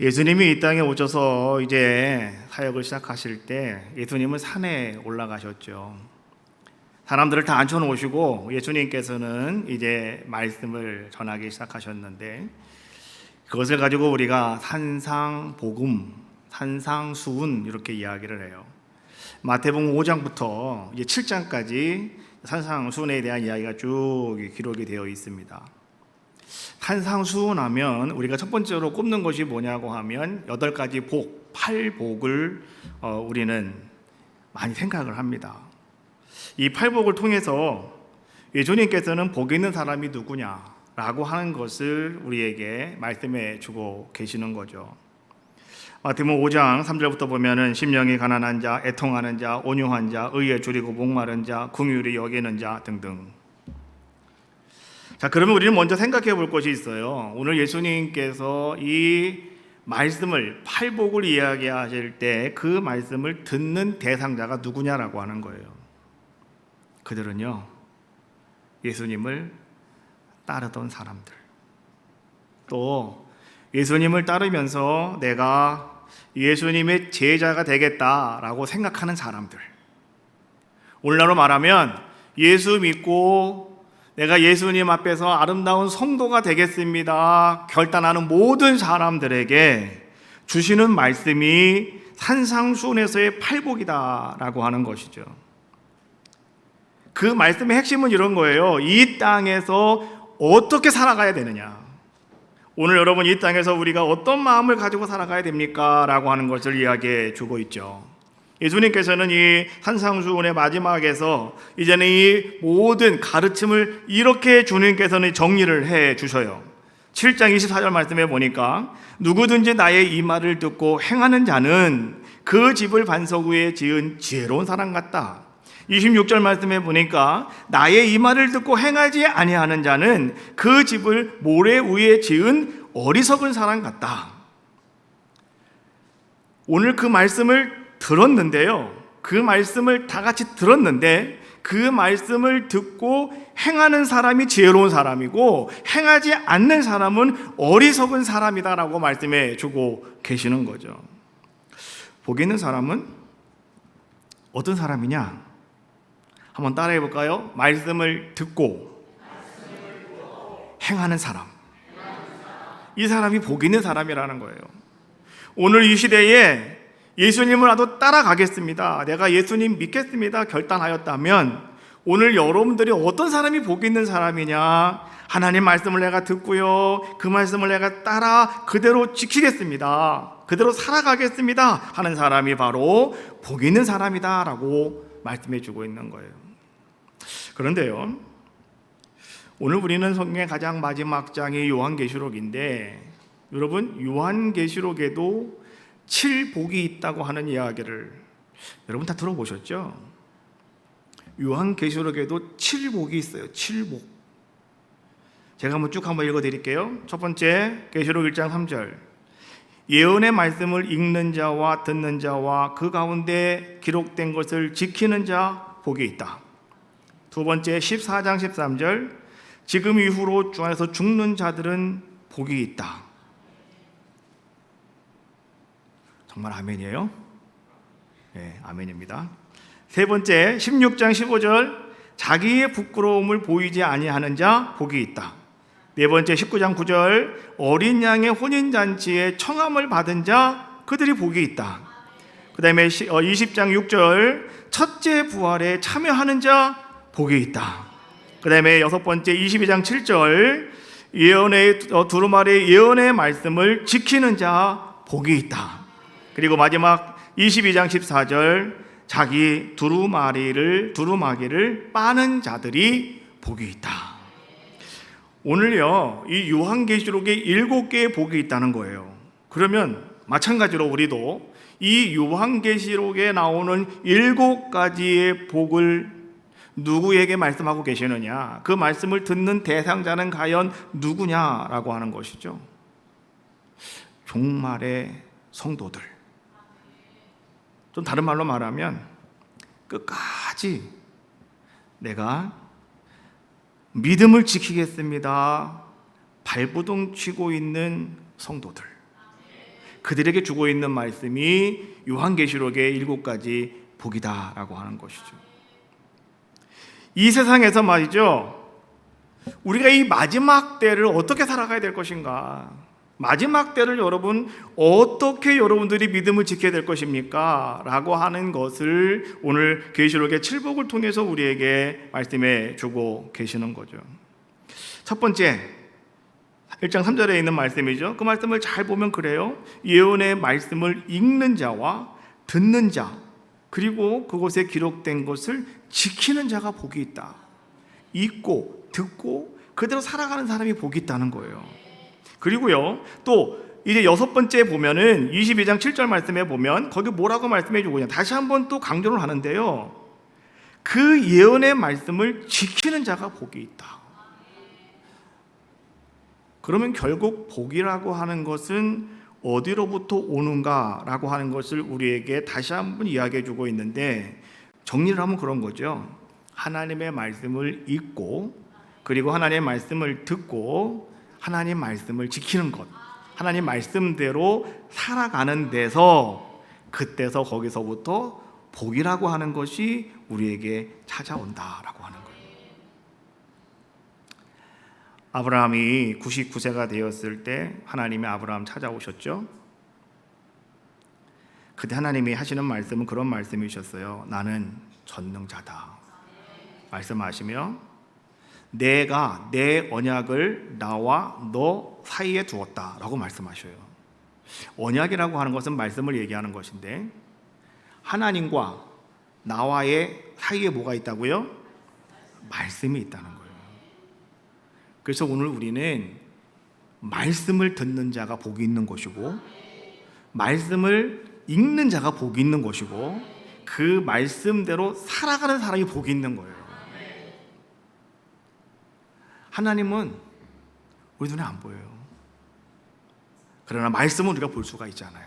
예수님이 이 땅에 오셔서 이제 사역을 시작하실 때 예수님은 산에 올라가셨죠. 사람들을 다 앉혀놓으시고 예수님께서는 이제 말씀을 전하기 시작하셨는데, 그것을 가지고 우리가 산상복음, 산상수훈 이렇게 이야기를 해요. 마태복음 5장부터 이제 7장까지 산상수훈에 대한 이야기가 쭉 기록이 되어 있습니다. 산상수훈하면 우리가 첫 번째로 꼽는 것이 뭐냐고 하면 8가지 복, 8복을 우리는 많이 생각을 합니다. 이 8복을 통해서 예수님께서는 복 있는 사람이 누구냐라고 하는 것을 우리에게 말씀해 주고 계시는 거죠. 마태복음 5장 3절부터 보면은 심령이 가난한 자, 애통하는 자, 온유한 자, 의에 줄이고 목마른 자, 긍휼히 여기는 자 등등. 자, 그러면 우리는 먼저 생각해 볼 것이 있어요. 오늘 예수님께서 이 말씀을, 팔복을 이야기하실 때 그 말씀을 듣는 대상자가 누구냐라고 하는 거예요. 그들은요, 예수님을 따르던 사람들, 또 예수님을 따르면서 내가 예수님의 제자가 되겠다라고 생각하는 사람들, 오늘날로 말하면 예수 믿고 내가 예수님 앞에서 아름다운 성도가 되겠습니다 결단하는 모든 사람들에게 주시는 말씀이 산상수훈에서의 팔복이다라고 하는 것이죠. 그 말씀의 핵심은 이런 거예요. 이 땅에서 어떻게 살아가야 되느냐, 오늘 여러분 이 땅에서 우리가 어떤 마음을 가지고 살아가야 됩니까? 라고 하는 것을 이야기해 주고 있죠. 예수님께서는 이 산상수훈의 마지막에서 이제는 이 모든 가르침을 이렇게 주님께서는 정리를 해 주셔요. 7장 24절 말씀에 보니까 누구든지 나의 이 말을 듣고 행하는 자는 그 집을 반석 위에 지은 지혜로운 사람 같다. 26절 말씀에 보니까 나의 이 말을 듣고 행하지 아니하는 자는 그 집을 모래 위에 지은 어리석은 사람 같다. 오늘 그 말씀을 들었는데요, 그 말씀을 다 같이 들었는데 그 말씀을 듣고 행하는 사람이 지혜로운 사람이고 행하지 않는 사람은 어리석은 사람이다라고 말씀해 주고 계시는 거죠. 복 있는 사람은 어떤 사람이냐? 한번 따라해 볼까요? 말씀을 듣고 행하는 사람, 이 사람이 복 있는 사람이라는 거예요. 오늘 이 시대에 예수님을 나도 따라가겠습니다, 내가 예수님 믿겠습니다 결단하였다면 오늘 여러분들이 어떤 사람이 복 있는 사람이냐? 하나님 말씀을 내가 듣고요, 그 말씀을 내가 따라 그대로 지키겠습니다, 그대로 살아가겠습니다 하는 사람이 바로 복 있는 사람이다 라고 말씀해 주고 있는 거예요. 그런데요, 오늘 우리는 성경의 가장 마지막 장이 요한계시록인데, 여러분 요한계시록에도 7복이 있다고 하는 이야기를 여러분 다 들어보셨죠? 요한계시록에도 7복이 있어요. 7복. 제가 한번 쭉 읽어드릴게요. 첫 번째, 계시록 1장 3절. 예언의 말씀을 읽는 자와 듣는 자와 그 가운데 기록된 것을 지키는 자 복이 있다. 두 번째, 14장 13절. 지금 이후로 주 안에서 죽는 자들은 복이 있다. 정말 아멘이에요? 네, 아멘입니다. 세 번째, 16장 15절. 자기의 부끄러움을 보이지 아니하는 자 복이 있다. 네 번째, 19장 9절. 어린 양의 혼인잔치에 청함을 받은 자 그들이 복이 있다. 그 다음에 20장 6절. 첫째 부활에 참여하는 자 복이 있다. 그 다음에 여섯 번째, 22장 7절. 예언의 두루마리의 예언의 말씀을 지키는 자 복이 있다. 그리고 마지막 22장 14절. 자기 두루마기를 빠는 자들이 복이 있다. 오늘요, 이 요한계시록에 7개의 복이 있다는 거예요. 그러면 마찬가지로 우리도 이 요한계시록에 나오는 7가지의 복을 누구에게 말씀하고 계시느냐, 그 말씀을 듣는 대상자는 과연 누구냐라고 하는 것이죠. 종말의 성도들. 좀 다른 말로 말하면 끝까지 내가 믿음을 지키겠습니다 발부둥 치고 있는 성도들, 그들에게 주고 있는 말씀이 요한계시록의 7가지 복이다라고 하는 것이죠. 이 세상에서 말이죠, 우리가 이 마지막 때를 어떻게 살아가야 될 것인가, 마지막 때를 여러분 어떻게 여러분들이 믿음을 지켜야 될 것입니까? 라고 하는 것을 오늘 계시록의 7복을 통해서 우리에게 말씀해 주고 계시는 거죠. 첫 번째, 1장 3절에 있는 말씀이죠. 그 말씀을 잘 보면 그래요. 예언의 말씀을 읽는 자와 듣는 자, 그리고 그곳에 기록된 것을 지키는 자가 복이 있다. 읽고 듣고 그대로 살아가는 사람이 복이 있다는 거예요. 그리고요, 또 이제 6번째 보면은 22장 7절 말씀에 보면 거기 뭐라고 말씀해 주고 있냐, 다시 한번 또 강조를 하는데요, 그 예언의 말씀을 지키는 자가 복이 있다. 그러면 결국 복이라고 하는 것은 어디로부터 오는가라고 하는 것을 우리에게 다시 한번 이야기해 주고 있는데, 정리를 하면 그런 거죠. 하나님의 말씀을 읽고, 그리고 하나님의 말씀을 듣고, 하나님 말씀을 지키는 것, 하나님 말씀대로 살아가는 데서, 그때서 거기서부터 복이라고 하는 것이 우리에게 찾아온다라고 하는 거예요. 아브라함이 99세가 되었을 때 하나님이 아브라함 찾아오셨죠. 그때 하나님이 하시는 말씀은 그런 말씀이셨어요. 나는 전능자다 말씀하시며, 내가 내 언약을 나와 너 사이에 두었다라고 말씀하셔요. 언약이라고 하는 것은 말씀을 얘기하는 것인데, 하나님과 나와의 사이에 뭐가 있다고요? 말씀이 있다는 거예요. 그래서 오늘 우리는 말씀을 듣는 자가 복이 있는 것이고, 말씀을 읽는 자가 복이 있는 것이고, 그 말씀대로 살아가는 사람이 복이 있는 거예요. 하나님은 우리 눈에 안 보여요. 그러나 말씀은 우리가 볼 수가 있잖아요.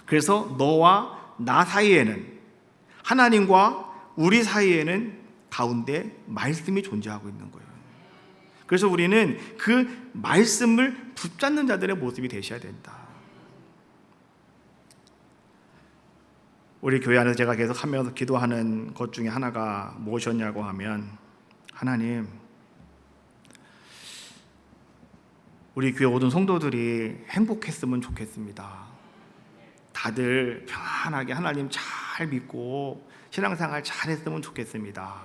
그래서 너와 나 사이에는, 하나님과 우리 사이에는 가운데 말씀이 존재하고 있는 거예요. 그래서 우리는 그 말씀을 붙잡는 자들의 모습이 되셔야 된다. 우리 교회 안에서 제가 계속 하면서 기도하는 것 중에 하나가 무엇이었냐고 하면, 하나님, 우리 교회 모든 성도들이 행복했으면 좋겠습니다. 다들 편안하게 하나님 잘 믿고 신앙생활 잘했으면 좋겠습니다.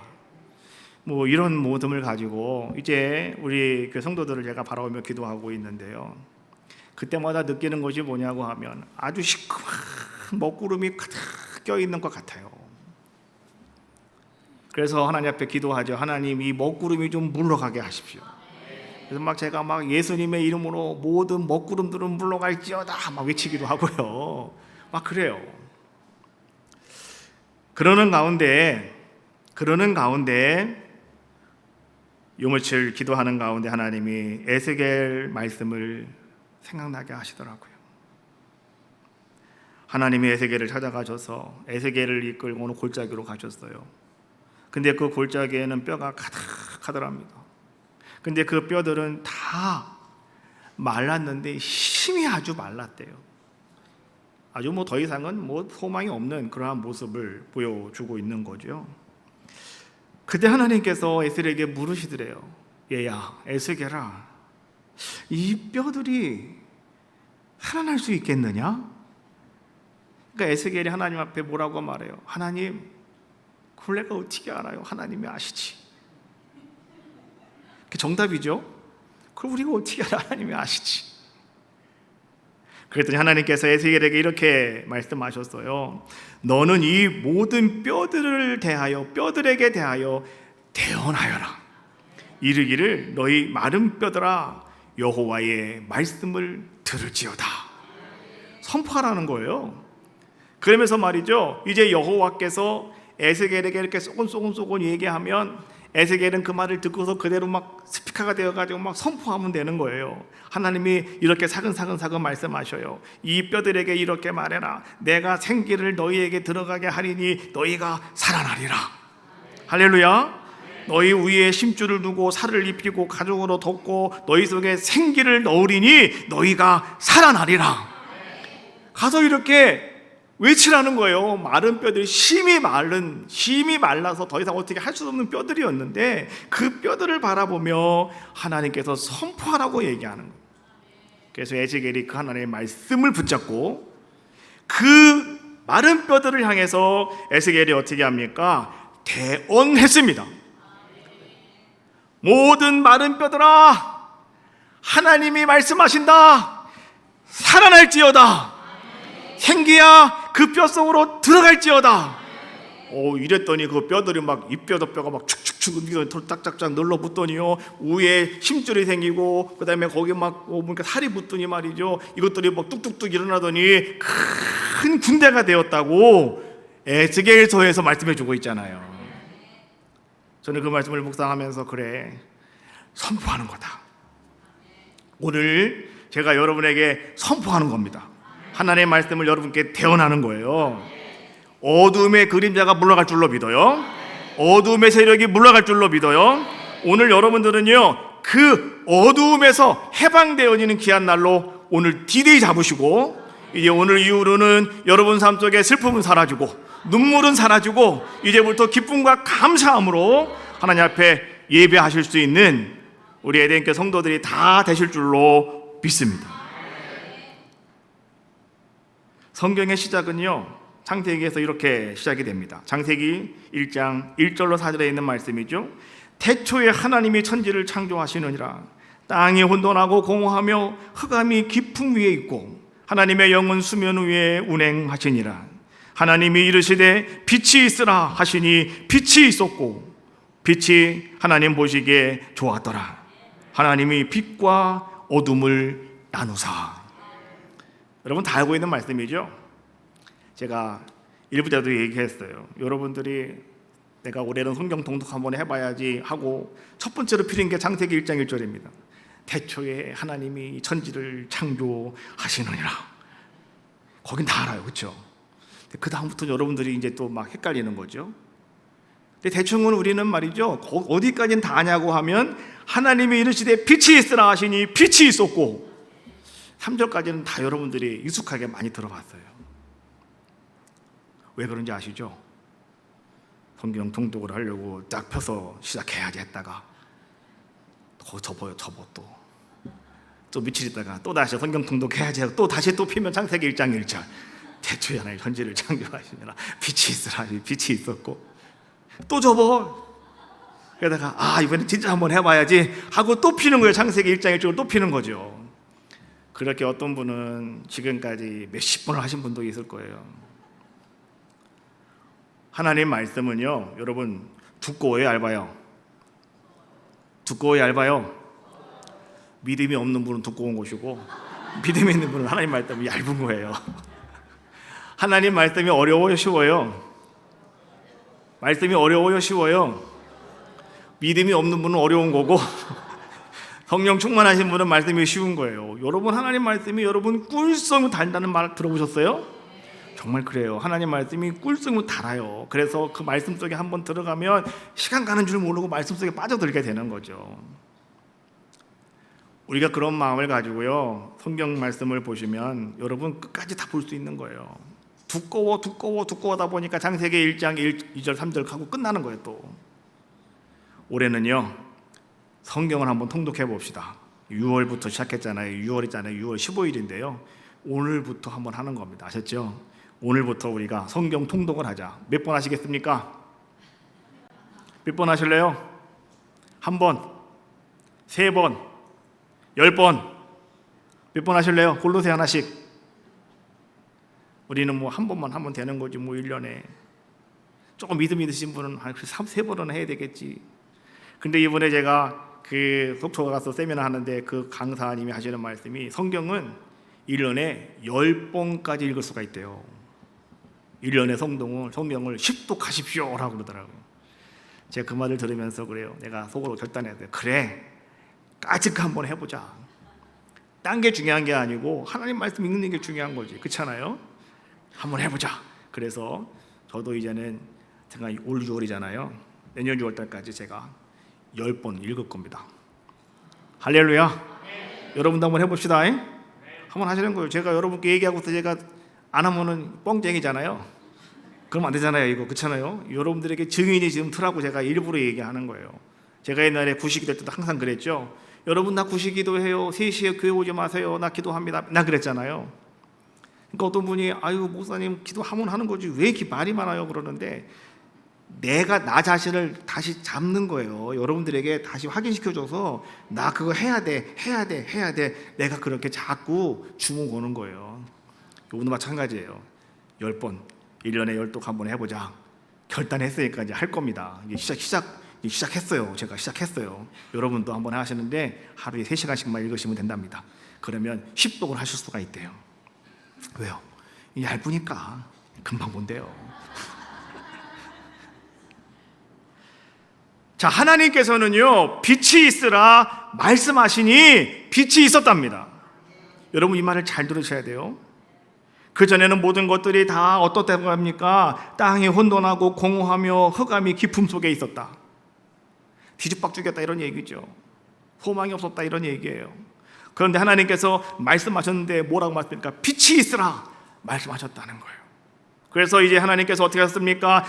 뭐 이런 모습을 가지고 이제 우리 그 성도들을 제가 바라보며 기도하고 있는데요, 그때마다 느끼는 것이 뭐냐고 하면 아주 시큼한 먹구름이 가득 껴있는 것 같아요. 그래서 하나님 앞에 기도하죠. 하나님, 이 먹구름이 좀 물러가게 하십시오. 그래서 막 제가 막 예수님의 이름으로 모든 먹구름들은 물러갈지어다 막 외치기도 하고요, 막 그래요. 그러는 가운데 요물칠 기도하는 가운데 하나님이 에스겔 말씀을 생각나게 하시더라고요. 하나님이 에스겔을 찾아가셔서 에스겔을 이끌고 어느 골짜기로 가셨어요. 근데 그 골짜기에는 뼈가 가득하더랍니다. 근데 그 뼈들은 다 말랐는데 힘이 아주 말랐대요. 아주 뭐 더 이상은 뭐 소망이 없는 그러한 모습을 보여주고 있는 거죠. 그때 하나님께서 에스겔에게 물으시더래요. 얘야, 에스겔아, 이 뼈들이 살아날 수 있겠느냐? 그러니까 에스겔이 하나님 앞에 뭐라고 말해요? 하나님, 그걸 내가 어떻게 알아요? 하나님이 아시지. 그게 정답이죠. 그걸 우리가 어떻게 알아? 하나님이 아시지. 그랬더니 하나님께서 에스겔에게 이렇게 말씀하셨어요. 너는 이 모든 뼈들에게 대하여 대언하여라. 이르기를, 너희 마른 뼈들아, 여호와의 말씀을 들을지어다. 선포하라는 거예요. 그러면서 말이죠, 이제 여호와께서 에스겔에게 이렇게 쏘곤 얘기하면 에스겔은 그 말을 듣고서 그대로 막 스피커가 되어가지고 막 선포하면 되는 거예요. 하나님이 이렇게 사근사근 말씀하셔요. 이 뼈들에게 이렇게 말해라. 내가 생기를 너희에게 들어가게 하리니 너희가 살아나리라. 할렐루야. 너희 위에 심줄을 두고 살을 입히고 가죽으로 덮고 너희 속에 생기를 넣으리니 너희가 살아나리라. 가서 이렇게 외치라는 거예요. 마른 뼈들이 심히 말라서 더 이상 어떻게 할 수 없는 뼈들이었는데 그 뼈들을 바라보며 하나님께서 선포하라고 얘기하는 거예요. 그래서 에스겔이 그 하나님의 말씀을 붙잡고 그 마른 뼈들을 향해서 에스겔이 어떻게 합니까? 대언했습니다. 모든 마른 뼈들아, 하나님이 말씀하신다. 살아날지어다. 생기야 그 뼈속으로 들어갈지어다. 이랬더니 그 뼈들이 막 뼈가 막 축축축 짝짝짝 눌러붙더니요, 위에 힘줄이 생기고 그다음에 거기 막 뭔가 살이 붙더니 말이죠, 이것들이 막 뚝뚝뚝 일어나더니 큰 군대가 되었다고 에스겔서에서 말씀해주고 있잖아요. 저는 그 말씀을 묵상하면서 그래, 선포하는 거다. 오늘 제가 여러분에게 선포하는 겁니다. 하나님의 말씀을 여러분께 대언하는 거예요. 어둠의 그림자가 물러갈 줄로 믿어요. 어둠의 세력이 물러갈 줄로 믿어요. 오늘 여러분들은요, 그 어두움에서 해방되어지는 귀한 날로 오늘 디데이 잡으시고, 이제 오늘 이후로는 여러분 삶 속에 슬픔은 사라지고 눈물은 사라지고 이제부터 기쁨과 감사함으로 하나님 앞에 예배하실 수 있는 우리 에덴교 성도들이 다 되실 줄로 믿습니다. 성경의 시작은요, 창세기에서 이렇게 시작이 됩니다. 창세기 1장 1절로 4절에 있는 말씀이죠. 태초에 하나님이 천지를 창조하시느니라. 땅이 혼돈하고 공허하며 흑암이 깊음 위에 있고 하나님의 영은 수면 위에 운행하시니라. 하나님이 이르시되 빛이 있으라 하시니 빛이 있었고 빛이 하나님 보시기에 좋았더라. 하나님이 빛과 어둠을 나누사. 여러분 다 알고 있는 말씀이죠. 제가 1부 때도 얘기했어요. 여러분들이 내가 올해는 성경 통독 한번 해봐야지 하고 첫 번째로 필요한 게 창세기 1장 1절입니다. 태초에 하나님이 천지를 창조하시느니라. 거긴 다 알아요, 그렇죠? 그 다음부터 여러분들이 이제 또 막 헷갈리는 거죠. 근데 대충은 우리는 말이죠, 어디까지는 다 아냐고 하면 하나님이 이르시되 빛이 있으라 하시니 빛이 있었고, 3절까지는 다 여러분들이 익숙하게 많이 들어봤어요. 왜 그런지 아시죠? 성경 통독을 하려고 딱 펴서 시작해야지 했다가 접어요. 또 며칠 있다가 또 다시 성경 통독해야지 하고 또 다시 또 피면 창세기 1장 1절. 태초에 하나님 천지를 창조하시니라. 빛이 있으라. 빛이 있었고 또 접어. 그러다가 이번에 진짜 한번 해봐야지 하고 또 피는 거예요. 창세기 1장 1절을 또 피는 거죠. 그렇게 어떤 분은 지금까지 몇십 번을 하신 분도 있을 거예요. 하나님 말씀은요, 여러분 두꺼워요, 얇아요? 두꺼워요, 얇아요? 믿음이 없는 분은 두꺼운 것이고 믿음이 있는 분은 하나님 말씀이 얇은 거예요. 하나님 말씀이 어려워요, 쉬워요? 말씀이 어려워요, 쉬워요? 믿음이 없는 분은 어려운 거고 성령 충만하신 분은 말씀이 쉬운 거예요. 여러분 하나님 말씀이 여러분 꿀성으로 달다는 말 들어보셨어요? 정말 그래요. 하나님 말씀이 꿀성으로 달아요. 그래서 그 말씀 속에 한번 들어가면 시간 가는 줄 모르고 말씀 속에 빠져들게 되는 거죠. 우리가 그런 마음을 가지고요, 성경 말씀을 보시면 여러분 끝까지 다 볼 수 있는 거예요. 두꺼워다 보니까 창세기 1장 2절 3절 하고 끝나는 거예요. 또 올해는요, 성경을 한번 통독해 봅시다. 6월부터 시작했잖아요. 6월이잖아요. 6월 15일인데요 오늘부터 한번 하는 겁니다. 아셨죠? 오늘부터 우리가 성경 통독을 하자. 몇 번 하시겠습니까? 몇 번 하실래요? 한 번, 3번, 10번. 몇 번 하실래요? 골로새 하나씩. 우리는 뭐 한 번만 하면 되는 거지, 뭐 1년에. 조금 믿음이 있으신 분은 한 3-4번은 해야 되겠지. 근데 이번에 제가 그 속초가 가서 세미나 하는데 그 강사님이 하시는 말씀이 성경은 1년에 10번까지 읽을 수가 있대요. 1년에 성경을 10독하십시오 라고 그러더라고요. 제가 그 말을 들으면서 그래요. 내가 속으로 결단했어요. 그래, 까짓거 한번 해보자. 딴 게 중요한 게 아니고 하나님 말씀 읽는 게 중요한 거지. 그렇잖아요? 한번 해보자. 그래서 저도 이제는 제가 올 6월이잖아요. 내년 6월달까지 제가 10번 읽을 겁니다. 할렐루야. 여러분도 한번 해봅시다. 한번 하시는 거예요. 제가 여러분께 얘기하고서 제가 안 하면은 뻥쟁이잖아요. 그러면 안 되잖아요. 이거 그렇잖아요. 여러분들에게 증인이 지금 트라고 제가 일부러 얘기하는 거예요. 제가 옛날에 구식이 될 때도 항상 그랬죠. 여러분 나 구식기도 해요. 3시에 교회 오지 마세요. 나 기도합니다. 나 그랬잖아요. 그러니까 어떤 분이 아유 목사님 기도하면 하는 거지 왜 이렇게 말이 많아요 그러는데, 내가 나 자신을 다시 잡는 거예요. 여러분들에게 다시 확인시켜줘서 나 그거 해야 돼 내가 그렇게 자꾸 주문 거는 거예요. 이번도 마찬가지예요. 10번 1년에 12번 한번 해보자 결단했으니까 이제 할 겁니다. 이제 시작했어요. 제가 시작했어요. 여러분도 한번 하시는데 하루에 3시간씩만 읽으시면 된답니다. 그러면 10독을 하실 수가 있대요. 왜요? 얇으니까 금방 본대요. 자, 하나님께서는요 빛이 있으라 말씀하시니 빛이 있었답니다. 여러분 이 말을 잘 들으셔야 돼요. 그전에는 모든 것들이 다 어떻다고 합니까? 땅이 혼돈하고 공허하며 흑암이 깊음 속에 있었다. 뒤죽박죽이었다 이런 얘기죠. 소망이 없었다 이런 얘기예요. 그런데 하나님께서 말씀하셨는데 뭐라고 말씀합니까? 빛이 있으라 말씀하셨다는 거예요. 그래서 이제 하나님께서 어떻게 하셨습니까?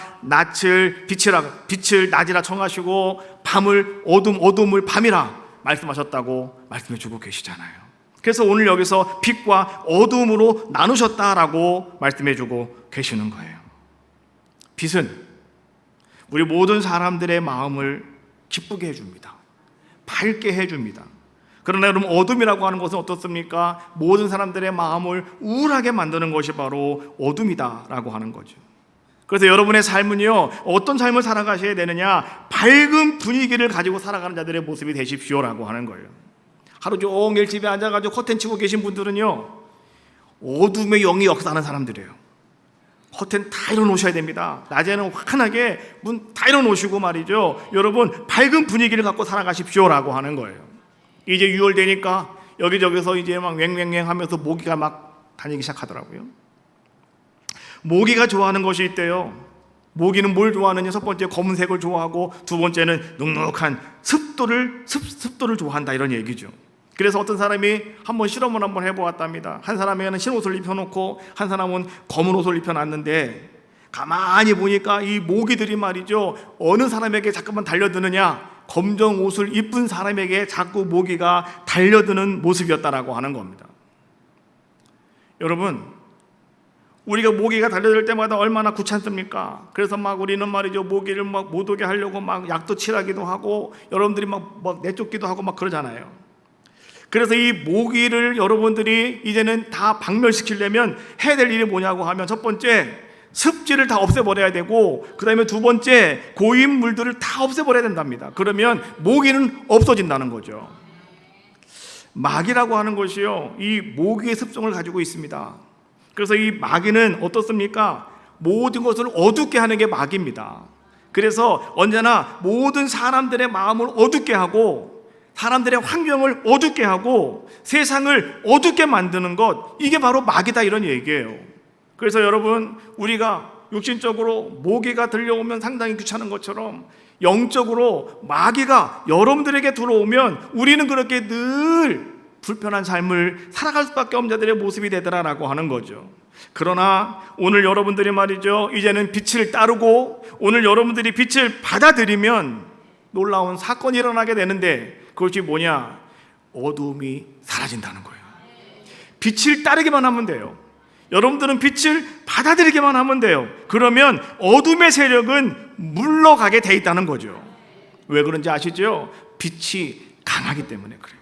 빛을 낮이라 청하시고 밤을 어둠을 밤이라 말씀하셨다고 말씀해 주고 계시잖아요. 그래서 오늘 여기서 빛과 어둠으로 나누셨다라고 말씀해 주고 계시는 거예요. 빛은 우리 모든 사람들의 마음을 기쁘게 해줍니다. 밝게 해줍니다. 그러나 여러분 어둠이라고 하는 것은 어떻습니까? 모든 사람들의 마음을 우울하게 만드는 것이 바로 어둠이다라고 하는 거죠. 그래서 여러분의 삶은요 어떤 삶을 살아가셔야 되느냐? 밝은 분위기를 가지고 살아가는 자들의 모습이 되십시오라고 하는 거예요. 하루 종일 집에 앉아가지고 커튼 치고 계신 분들은요 어둠의 영이 역사하는 사람들이에요. 커튼 다 열어놓으셔야 됩니다. 낮에는 환하게 문 다 열어놓으시고 말이죠. 여러분 밝은 분위기를 갖고 살아가십시오라고 하는 거예요. 이제 6월 되니까 여기저기서 이제 막 왱왱왱 하면서 모기가 막 다니기 시작하더라고요. 모기가 좋아하는 것이 있대요. 모기는 뭘 좋아하느냐? 첫 번째 검은색을 좋아하고 두 번째는 눅눅한 습도를 좋아한다 이런 얘기죠. 그래서 어떤 사람이 한번 실험을 한번 해보았답니다. 한 사람에게는 흰 옷을 입혀놓고 한 사람은 검은 옷을 입혀놨는데 가만히 보니까 이 모기들이 말이죠 어느 사람에게 자꾸만 달려드느냐? 검정 옷을 입은 사람에게 자꾸 모기가 달려드는 모습이었다라고 하는 겁니다. 여러분 우리가 모기가 달려들 때마다 얼마나 귀찮습니까? 그래서 막 우리는 말이죠 모기를 막 못 오게 하려고 막 약도 칠하기도 하고 여러분들이 막 내쫓기도 하고 막 그러잖아요. 그래서 이 모기를 여러분들이 이제는 다 박멸시키려면 해야 될 일이 뭐냐고 하면 첫 번째 습지를 다 없애버려야 되고 그 다음에 두 번째 고인물들을 다 없애버려야 된답니다. 그러면 모기는 없어진다는 거죠. 마귀라고 하는 것이요 이 모기의 습성을 가지고 있습니다. 그래서 이 마귀는 어떻습니까? 모든 것을 어둡게 하는 게 마귀입니다. 그래서 언제나 모든 사람들의 마음을 어둡게 하고 사람들의 환경을 어둡게 하고 세상을 어둡게 만드는 것, 이게 바로 마귀다 이런 얘기예요. 그래서 여러분 우리가 육신적으로 모기가 들려오면 상당히 귀찮은 것처럼 영적으로 마귀가 여러분들에게 들어오면 우리는 그렇게 늘 불편한 삶을 살아갈 수밖에 없는 자들의 모습이 되더라라고 하는 거죠. 그러나 오늘 여러분들이 말이죠 이제는 빛을 따르고 오늘 여러분들이 빛을 받아들이면 놀라운 사건이 일어나게 되는데 그것이 뭐냐? 어둠이 사라진다는 거예요. 빛을 따르기만 하면 돼요. 여러분들은 빛을 받아들이기만 하면 돼요. 그러면 어둠의 세력은 물러가게 돼 있다는 거죠. 왜 그런지 아시죠? 빛이 강하기 때문에 그래요.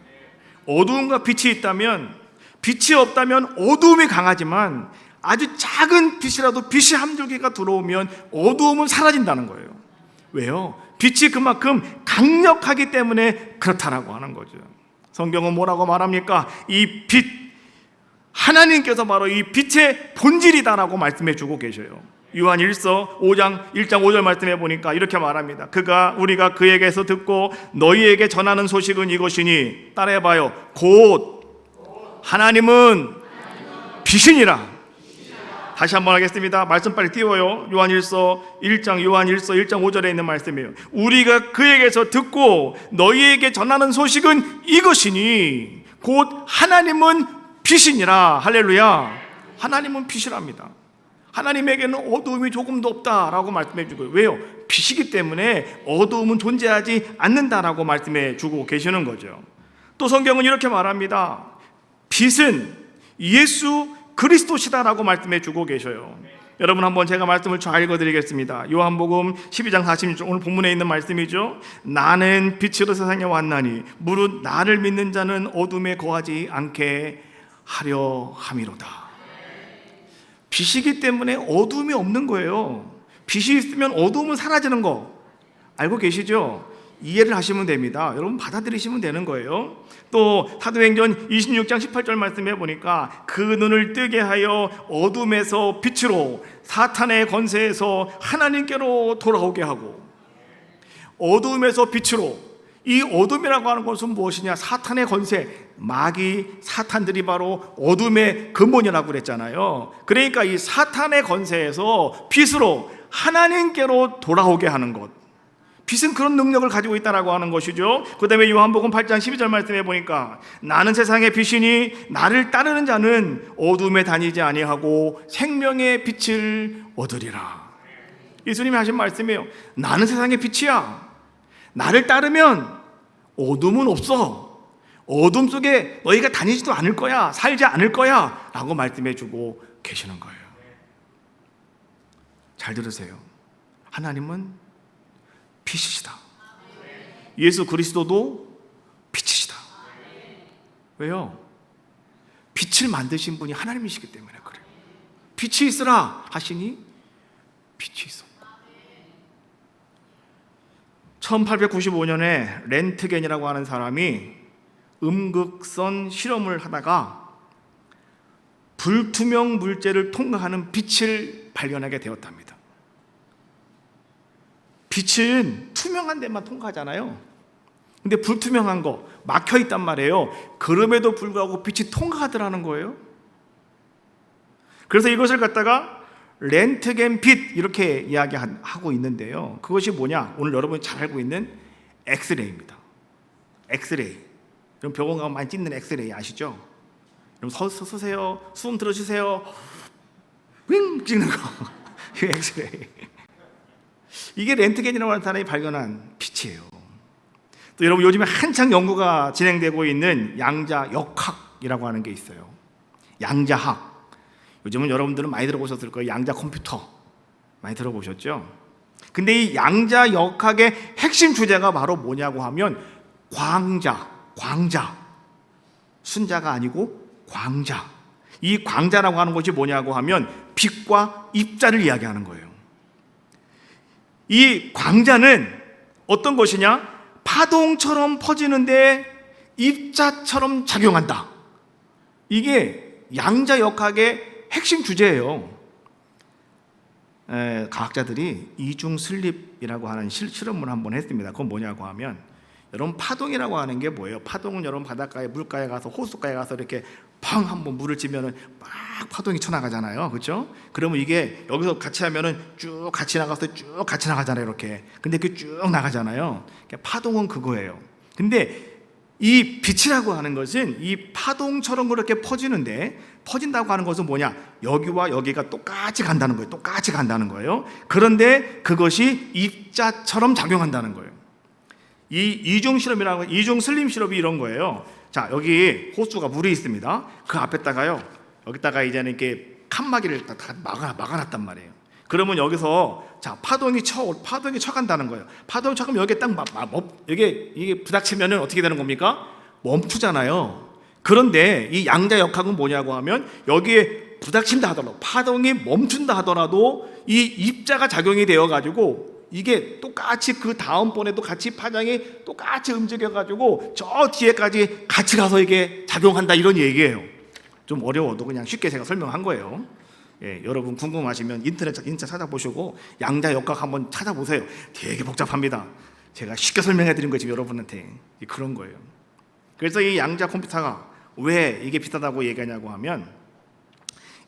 어두움과 빛이 있다면, 빛이 없다면 어두움이 강하지만 아주 작은 빛이라도 빛이 한 줄기가 들어오면 어두움은 사라진다는 거예요. 왜요? 빛이 그만큼 강력하기 때문에 그렇다라고 하는 거죠. 성경은 뭐라고 말합니까? 이 빛, 하나님께서 바로 이 빛의 본질이다라고 말씀해 주고 계셔요. 요한 1서 5장 1장 5절 말씀해 보니까 이렇게 말합니다. 우리가 그에게서 듣고 너희에게 전하는 소식은 이것이니, 따라해봐요. 곧 하나님은 빛이니라. 다시 한번 하겠습니다. 말씀 빨리 띄워요. 요한 1서 1장 5절에 있는 말씀이에요. 우리가 그에게서 듣고 너희에게 전하는 소식은 이것이니 곧 하나님은 빛이니라. 할렐루야. 하나님은 빛이랍니다. 하나님에게는 어두움이 조금도 없다라고 말씀해 주고요. 왜요? 빛이기 때문에 어두움은 존재하지 않는다라고 말씀해 주고 계시는 거죠. 또 성경은 이렇게 말합니다. 빛은 예수 그리스도시다라고 말씀해 주고 계셔요. 여러분, 한번 제가 말씀을 잘 읽어드리겠습니다. 요한복음 12장 46절, 오늘 본문에 있는 말씀이죠. 나는 빛으로 세상에 왔나니 무릇 나를 믿는 자는 어둠에 거하지 않게 하려 함이로다. 빛이기 때문에 어둠이 없는 거예요. 빛이 있으면 어둠은 사라지는 거 알고 계시죠? 이해를 하시면 됩니다. 여러분, 받아들이시면 되는 거예요. 또 사도행전 26장 18절 말씀해 보니까 그 눈을 뜨게 하여 어둠에서 빛으로 사탄의 권세에서 하나님께로 돌아오게 하고, 어둠에서 빛으로, 이 어둠이라고 하는 것은 무엇이냐? 사탄의 권세, 마귀, 사탄들이 바로 어둠의 근본이라고 그랬잖아요. 그러니까 이 사탄의 권세에서 빛으로 하나님께로 돌아오게 하는 것, 빛은 그런 능력을 가지고 있다라고 하는 것이죠. 그 다음에 요한복음 8장 12절 말씀해 보니까 나는 세상의 빛이니 나를 따르는 자는 어둠에 다니지 아니하고 생명의 빛을 얻으리라. 예수님이 하신 말씀이에요. 나는 세상의 빛이야. 나를 따르면 어둠은 없어. 어둠 속에 너희가 다니지도 않을 거야. 살지 않을 거야 라고 말씀해 주고 계시는 거예요. 잘 들으세요. 하나님은 빛이시다. 예수 그리스도도 빛이시다. 왜요? 빛을 만드신 분이 하나님이시기 때문에 그래요. 빛이 있으라 하시니 빛이 있었고, 1895년에 렌트겐이라고 하는 사람이 음극선 실험을 하다가 불투명 물체를 통과하는 빛을 발견하게 되었답니다. 빛은 투명한 데만 통과하잖아요. 근데 불투명한 거 막혀 있단 말이에요. 그럼에도 불구하고 빛이 통과하더라는 거예요. 그래서 이것을 갖다가 렌트겐 빛 이렇게 이야기하고 있는데요. 그것이 뭐냐? 오늘 여러분이 잘 알고 있는 엑스레이입니다. 엑스레이. 그럼 병원 가면 많이 찍는 엑스레이 아시죠? 그럼 서세요. 숨 들어주세요. 윙 찍는 거. 이게 엑스레이. 이게 렌트겐이라고 하는 사람이 발견한 빛이에요. 또 여러분, 요즘에 한창 연구가 진행되고 있는 양자역학이라고 하는 게 있어요. 양자학. 요즘은 여러분들은 많이 들어보셨을 거예요. 양자 컴퓨터 많이 들어보셨죠? 근데 이 양자역학의 핵심 주제가 바로 뭐냐고 하면 광자. 순자가 아니고 광자. 이 광자라고 하는 것이 뭐냐고 하면 빛과 입자를 이야기하는 거예요. 이 광자는 어떤 것이냐? 파동처럼 퍼지는데 입자처럼 작용한다. 이게 양자역학의 핵심 주제예요. 과학자들이 이중슬립이라고 하는 실험을 한번 했습니다. 그건 뭐냐고 하면, 여러분, 파동이라고 하는 게 뭐예요? 파동은 여러분 바닷가에, 물가에 가서, 호숫가에 가서 이렇게 팡 한번 물을 찌면은 막 파동이 쳐나가잖아요. 그렇죠? 그러면 이게 여기서 같이 하면은 쭉 같이 나가서 쭉 같이 나가잖아요. 이렇게. 근데 그게 쭉 나가잖아요. 그러니까 파동은 그거예요. 근데 이 빛이라고 하는 것은 이 파동처럼 그렇게 퍼지는데, 퍼진다고 하는 것은 뭐냐? 여기와 여기가 똑같이 간다는 거예요. 똑같이 간다는 거예요. 그런데 그것이 입자처럼 작용한다는 거예요. 이 이중 슬림 실험이 이런 거예요. 자, 여기 호수가 물이 있습니다. 그 앞에다가요, 여기다가 이제는 이렇게 칸막이를 다 막아놨단 말이에요. 그러면 여기서 자 파동이 쳐간다는 거예요. 파동이 쳐가면 여기에 딱 이게 부닥치면은 어떻게 되는 겁니까? 멈추잖아요. 그런데 이 양자역학은 뭐냐고 하면, 여기에 부닥친다 하더라도, 파동이 멈춘다 하더라도 이 입자가 작용이 되어가지고 이게 똑같이 그 다음번에도 같이 파장이 똑같이 움직여가지고 저 뒤에까지 같이 가서 이게 작용한다, 이런 얘기예요. 좀 어려워도 그냥 쉽게 제가 설명한 거예요. 여러분 궁금하시면 인터넷 찾아보시고 양자역학 한번 찾아보세요. 되게 복잡합니다. 제가 쉽게 설명해 드린 거지 여러분한테. 그런 거예요. 그래서 이 양자 컴퓨터가 왜 이게 비싸다고 얘기하냐고 하면,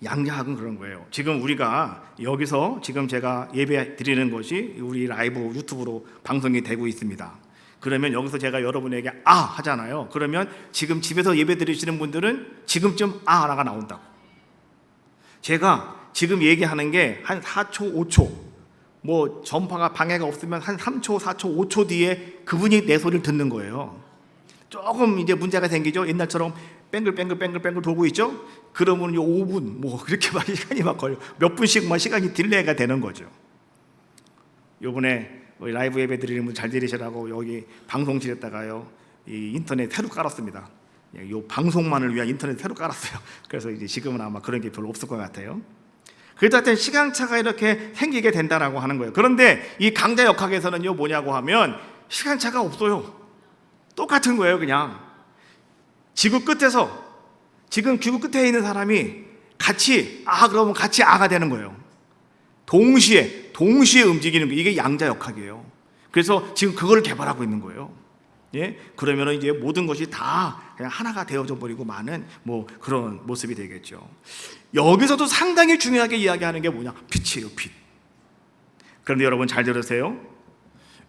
양자학은 그런 거예요. 지금 우리가 여기서 지금 제가 예배 드리는 것이 우리 라이브 유튜브로 방송이 되고 있습니다. 그러면 여기서 제가 여러분에게 아 하잖아요. 그러면 지금 집에서 예배 드리시는 분들은 지금쯤 아가 나온다고. 제가 지금 얘기하는 게 한 4초, 5초, 뭐 전파가 방해가 없으면 한 3초, 4초, 5초 뒤에 그분이 내 소리를 듣는 거예요. 조금 이제 문제가 생기죠. 옛날처럼 뱅글 돌고 있죠. 그러면 5분 뭐 그렇게 막 시간이 막 걸려. 몇 분씩만 시간이 딜레이가 되는 거죠. 요번에 라이브 예배 드리는 분 잘 들으시라고 여기 방송실에다가요 이 인터넷 새로 깔았습니다. 요 방송만을 위한 인터넷 새로 깔았어요. 그래서 이제 지금은 아마 그런 게 별로 없을 것 같아요. 그래도 하여튼 시간차가 이렇게 생기게 된다라고 하는 거예요. 그런데 이 강자 역학에서는요 뭐냐고 하면 시간차가 없어요. 똑같은 거예요. 그냥 지구 끝에서 지금 지구 끝에 있는 사람이 같이 그러면 같이 아가 되는 거예요. 동시에 움직이는 거, 이게 양자 역학이에요. 그래서 지금 그걸 개발하고 있는 거예요. 예? 그러면은 이제 모든 것이 다 그냥 하나가 되어져 버리고 마는 뭐 그런 모습이 되겠죠. 여기서도 상당히 중요하게 이야기하는 게 뭐냐? 빛이에요, 빛. 그런데 여러분 잘 들으세요.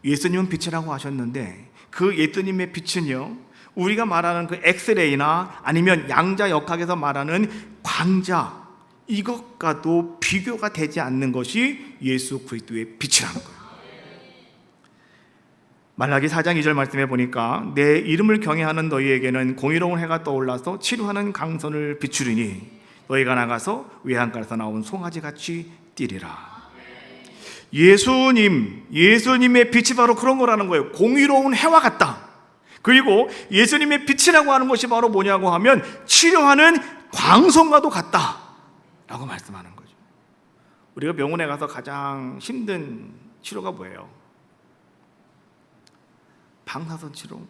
예수님은 빛이라고 하셨는데 그 예수님의 빛은요, 우리가 말하는 그 엑스레이나 아니면 양자 역학에서 말하는 광자, 이것과도 비교가 되지 않는 것이 예수 그리스도의 빛이라는 거예요. 말라기 4장 2절 말씀해 보니까 내 이름을 경외하는 너희에게는 공의로운 해가 떠올라서 치료하는 강선을 비추리니 너희가 나가서 외양간에서 나온 송아지같이 뛰리라. 예수님의 빛이 바로 그런 거라는 거예요. 공의로운 해와 같다. 그리고 예수님의 빛이라고 하는 것이 바로 뭐냐고 하면 치료하는 광선과도 같다 라고 말씀하는 거죠. 우리가 병원에 가서 가장 힘든 치료가 뭐예요? 방사선 치료.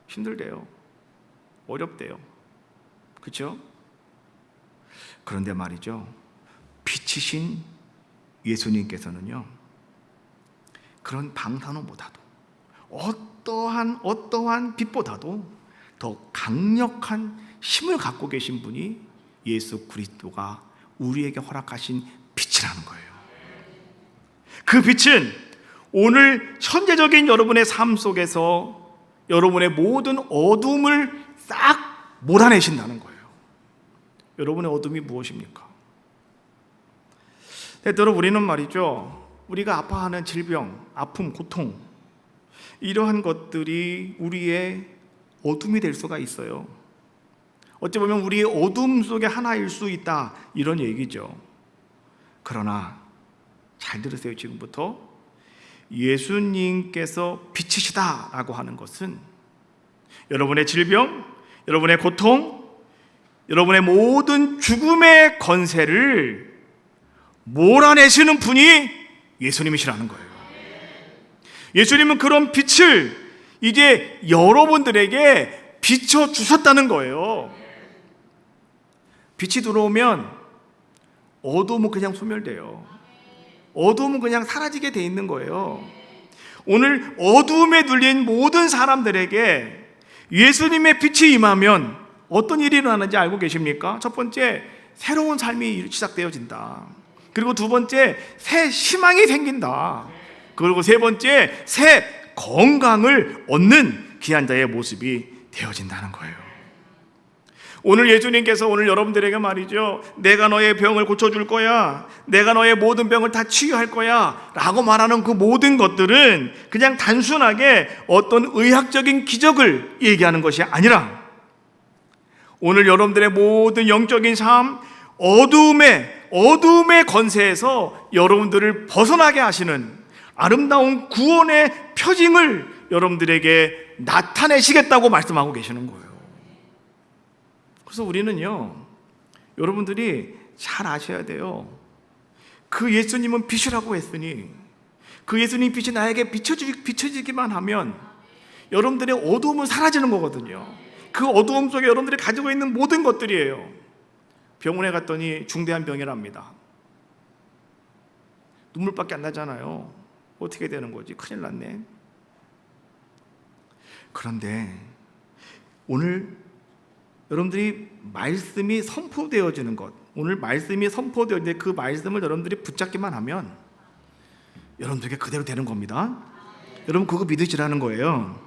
힘들대요. 어렵대요. 그렇죠? 그런데 말이죠, 빛이신 예수님께서는요 그런 방사선보다도 어떠한 빛보다도 더 강력한 힘을 갖고 계신 분이 예수 그리스도가 우리에게 허락하신 빛이라는 거예요. 그 빛은 오늘 현재적인 여러분의 삶 속에서 여러분의 모든 어둠을 싹 몰아내신다는 거예요. 여러분의 어둠이 무엇입니까? 때때로 우리는 말이죠, 우리가 아파하는 질병, 아픔, 고통, 이러한 것들이 우리의 어둠이 될 수가 있어요. 어찌 보면 우리의 어둠 속에 하나일 수 있다, 이런 얘기죠. 그러나 잘 들으세요. 지금부터 예수님께서 빛이시다라고 하는 것은 여러분의 질병, 여러분의 고통, 여러분의 모든 죽음의 권세를 몰아내시는 분이 예수님이시라는 거예요. 예수님은 그런 빛을 이제 여러분들에게 비춰주셨다는 거예요. 빛이 들어오면 어둠은 그냥 소멸돼요. 어둠은 그냥 사라지게 돼 있는 거예요. 오늘 어둠에 눌린 모든 사람들에게 예수님의 빛이 임하면 어떤 일이 일어나는지 알고 계십니까? 첫 번째, 새로운 삶이 시작되어진다. 그리고 두 번째, 새 희망이 생긴다. 그리고 세 번째, 새 건강을 얻는 귀한 자의 모습이 되어진다는 거예요. 오늘 예수님께서 오늘 여러분들에게 말이죠, 내가 너의 병을 고쳐줄 거야, 내가 너의 모든 병을 다 치유할 거야 라고 말하는 그 모든 것들은 그냥 단순하게 어떤 의학적인 기적을 얘기하는 것이 아니라 오늘 여러분들의 모든 영적인 삶, 어둠의 권세에서 여러분들을 벗어나게 하시는 아름다운 구원의 표징을 여러분들에게 나타내시겠다고 말씀하고 계시는 거예요. 그래서 우리는요, 여러분들이 잘 아셔야 돼요. 그 예수님은 빛이라고 했으니 그 예수님 빛이 나에게 비춰지기만 하면 여러분들의 어두움은 사라지는 거거든요. 그 어두움 속에 여러분들이 가지고 있는 모든 것들이에요. 병원에 갔더니 중대한 병이랍니다. 눈물밖에 안 나잖아요. 어떻게 되는 거지? 큰일 났네. 그런데 오늘 여러분들이 말씀이 선포되어지는 것, 오늘 말씀이 선포되어지는데 그 말씀을 여러분들이 붙잡기만 하면 여러분들에게 그대로 되는 겁니다. 여러분 그거 믿으시라는 거예요.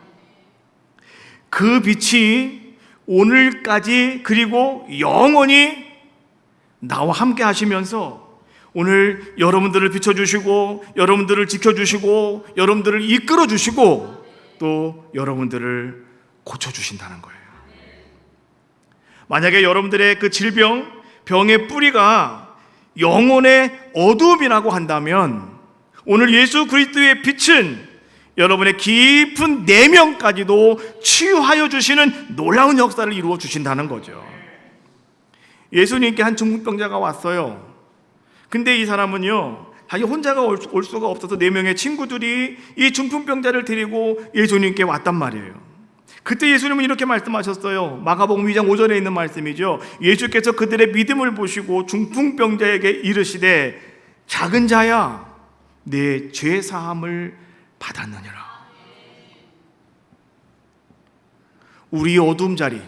그 빛이 오늘까지 그리고 영원히 나와 함께 하시면서 오늘 여러분들을 비춰주시고 여러분들을 지켜주시고 여러분들을 이끌어주시고 또 여러분들을 고쳐주신다는 거예요. 만약에 여러분들의 그 질병, 병의 뿌리가 영혼의 어두움이라고 한다면 오늘 예수 그리스도의 빛은 여러분의 깊은 내면까지도 치유하여 주시는 놀라운 역사를 이루어 주신다는 거죠. 예수님께 한 중풍병자가 왔어요. 근데 이 사람은요, 자기 혼자가 올 수가 없어서 4명의 친구들이 이 중풍병자를 데리고 예수님께 왔단 말이에요. 그때 예수님은 이렇게 말씀하셨어요. 마가복음 2장 5절에 있는 말씀이죠. 예수께서 그들의 믿음을 보시고 중풍병자에게 이르시되 작은 자야 내 죄 사함을 받았느니라. 우리의 어두움 자리,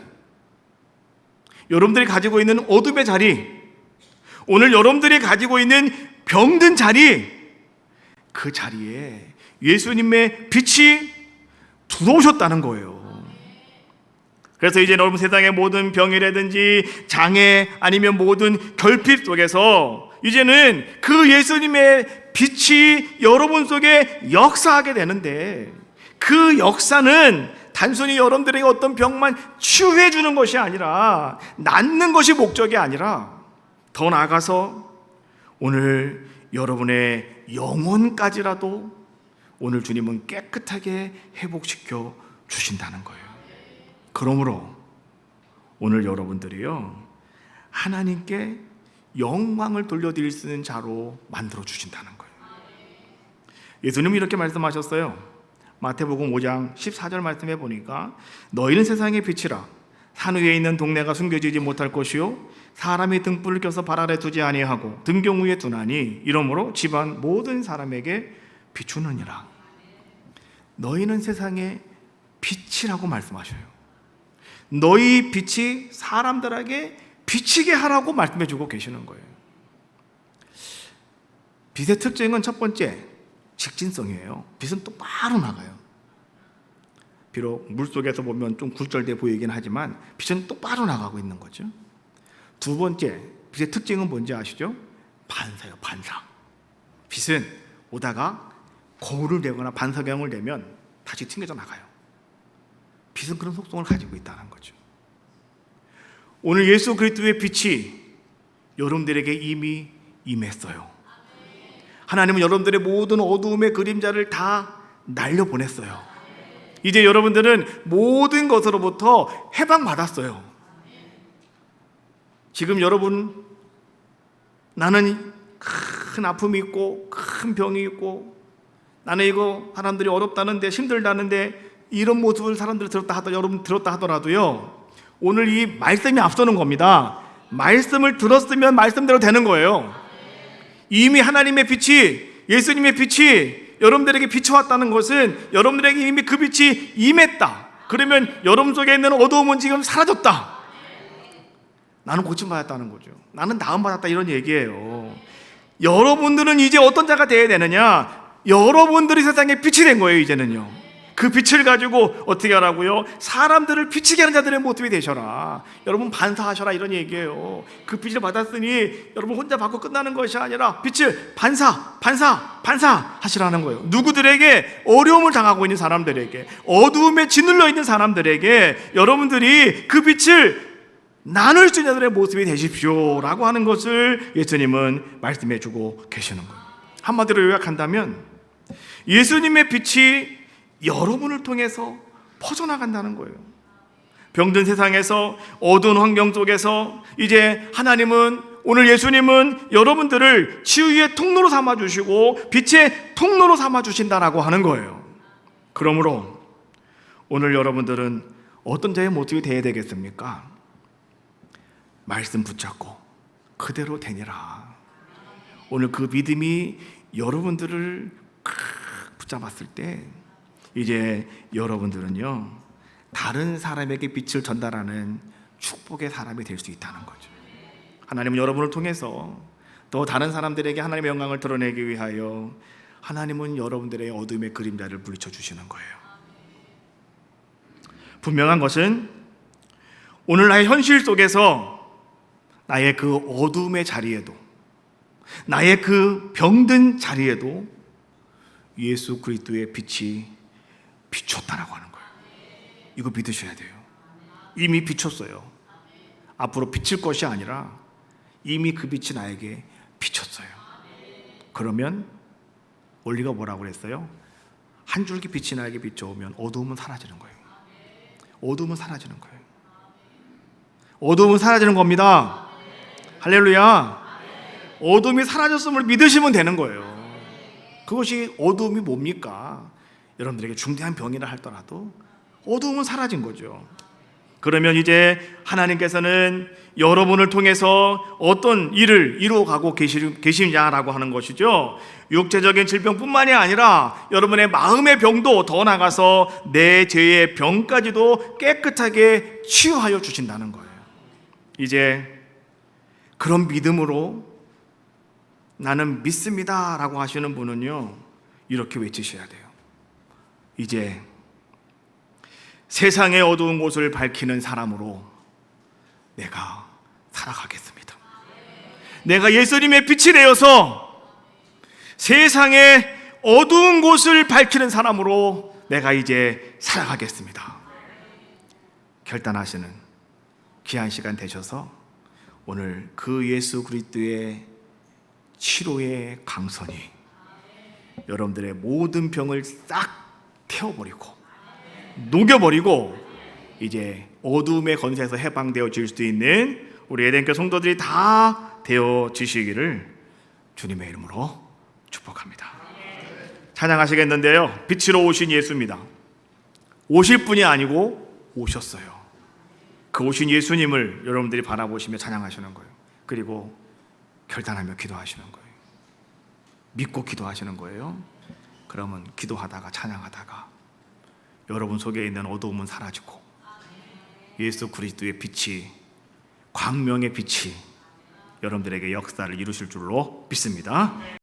여러분들이 가지고 있는 어둠의 자리, 오늘 여러분들이 가지고 있는 병든 자리, 그 자리에 예수님의 빛이 들어오셨다는 거예요. 그래서 이제 여러분 세상의 모든 병이라든지 장애 아니면 모든 결핍 속에서 이제는 그 예수님의 빛이 여러분 속에 역사하게 되는데, 그 역사는 단순히 여러분들에게 어떤 병만 치유해 주는 것이 아니라, 낫는 것이 목적이 아니라 더 나아가서 오늘 여러분의 영혼까지라도 오늘 주님은 깨끗하게 회복시켜 주신다는 거예요. 그러므로 오늘 여러분들이요, 하나님께 영광을 돌려드릴 수 있는 자로 만들어 주신다는 거예요. 예수님이 이렇게 말씀하셨어요. 마태복음 5장 14절 말씀해 보니까 너희는 세상의 빛이라. 산 위에 있는 동네가 숨겨지지 못할 것이요 사람이 등불을 켜서 발 아래 두지 아니하고 등경 위에 두나니 이러므로 집안 모든 사람에게 비추느니라. 너희는 세상의 빛이라고 말씀하셔요. 너희 빛이 사람들에게 비치게 하라고 말씀해 주고 계시는 거예요. 빛의 특징은 첫 번째, 직진성이에요. 빛은 똑바로 나가요. 비록 물속에서 보면 좀 굴절돼 보이긴 하지만 빛은 똑바로 나가고 있는 거죠. 두 번째, 빛의 특징은 뭔지 아시죠? 반사예요, 반사. 빛은 오다가 거울을 대거나 반사경을 대면 다시 튕겨져 나가요. 빛은 그런 속성을 가지고 있다는 거죠. 오늘 예수 그리스도의 빛이 여러분들에게 이미 임했어요. 하나님은 여러분들의 모든 어두움의 그림자를 다 날려보냈어요. 이제 여러분들은 모든 것으로부터 해방받았어요. 지금 여러분, 나는 큰 아픔이 있고 큰 병이 있고 나는 이거 사람들이 어렵다는데 힘들다는데 이런 모습을 사람들이 여러분 들었다 하더라도요, 오늘 이 말씀이 앞서는 겁니다. 말씀을 들었으면 말씀대로 되는 거예요. 이미 하나님의 빛이, 예수님의 빛이 여러분들에게 비춰왔다는 것은 여러분들에게 이미 그 빛이 임했다. 그러면 여러분 속에 있는 어두움은 지금 사라졌다. 나는 고침받았다는 거죠. 나는 나음받았다, 이런 얘기예요. 여러분들은 이제 어떤 자가 되어야 되느냐? 여러분들이 세상에 빛이 된 거예요. 이제는요, 그 빛을 가지고 어떻게 하라고요? 사람들을 비치게 하는 자들의 모습이 되셔라. 여러분 반사하셔라, 이런 얘기예요. 그 빛을 받았으니 여러분 혼자 받고 끝나는 것이 아니라 빛을 반사하시라는 거예요. 누구들에게? 어려움을 당하고 있는 사람들에게, 어두움에 짓눌려 있는 사람들에게 여러분들이 그 빛을 나눌 수 있는 자들의 모습이 되십시오라고 하는 것을 예수님은 말씀해 주고 계시는 거예요. 한마디로 요약한다면 예수님의 빛이 여러분을 통해서 퍼져나간다는 거예요. 병든 세상에서, 어두운 환경 속에서 이제 하나님은, 오늘 예수님은 여러분들을 치유의 통로로 삼아주시고 빛의 통로로 삼아주신다라고 하는 거예요. 그러므로 오늘 여러분들은 어떤 자의 모습이 되어야 되겠습니까? 말씀 붙잡고 그대로 되니라. 오늘 그 믿음이 여러분들을 붙잡았을 때 이제 여러분들은요, 다른 사람에게 빛을 전달하는 축복의 사람이 될 수 있다는 거죠. 하나님은 여러분을 통해서 또 다른 사람들에게 하나님의 영광을 드러내기 위하여 하나님은 여러분들의 어둠의 그림자를 물리쳐 주시는 거예요. 분명한 것은 오늘 나의 현실 속에서 나의 그 어둠의 자리에도, 나의 그 병든 자리에도 예수 그리스도의 빛이 비췄다라고 하는 거예요. 이거 믿으셔야 돼요. 이미 비췄어요. 앞으로 비칠 것이 아니라 이미 그 빛이 나에게 비쳤어요. 그러면 원리가 뭐라고 그랬어요? 한 줄기 빛이 나에게 비춰오면 어두움은 사라지는 거예요. 어두움은 사라지는 거예요. 어두움은 사라지는 겁니다. 할렐루야. 어둠이 사라졌음을 믿으시면 되는 거예요. 그것이 어둠이 뭡니까? 여러분들에게 중대한 병이라 할더라도 어둠은 사라진 거죠. 그러면 이제 하나님께서는 여러분을 통해서 어떤 일을 이루어가고 계시냐라고 하는 것이죠. 육체적인 질병뿐만이 아니라 여러분의 마음의 병도, 더 나아가서 내 죄의 병까지도 깨끗하게 치유하여 주신다는 거예요. 이제 그런 믿음으로 나는 믿습니다 라고 하시는 분은요, 이렇게 외치셔야 돼요. 이제 세상의 어두운 곳을 밝히는 사람으로 내가 살아가겠습니다. 내가 예수님의 빛이 되어서 세상의 어두운 곳을 밝히는 사람으로 내가 이제 살아가겠습니다. 결단하시는 귀한 시간 되셔서 오늘 그 예수 그리스도의 치료의 강선이 여러분들의 모든 병을 싹 태워버리고 녹여버리고 이제 어둠의 권세에서 해방되어질 수 있는 우리 에덴교 성도들이 다 되어지시기를 주님의 이름으로 축복합니다. 찬양하시겠는데요, 빛으로 오신 예수입니다. 오실 분이 아니고 오셨어요. 그 오신 예수님을 여러분들이 바라보시며 찬양하시는 거예요. 그리고 결단하며 기도하시는 거예요. 믿고 기도하시는 거예요. 그러면 기도하다가 찬양하다가 여러분 속에 있는 어두움은 사라지고 예수 그리스도의 빛이, 광명의 빛이 여러분들에게 역사를 이루실 줄로 믿습니다.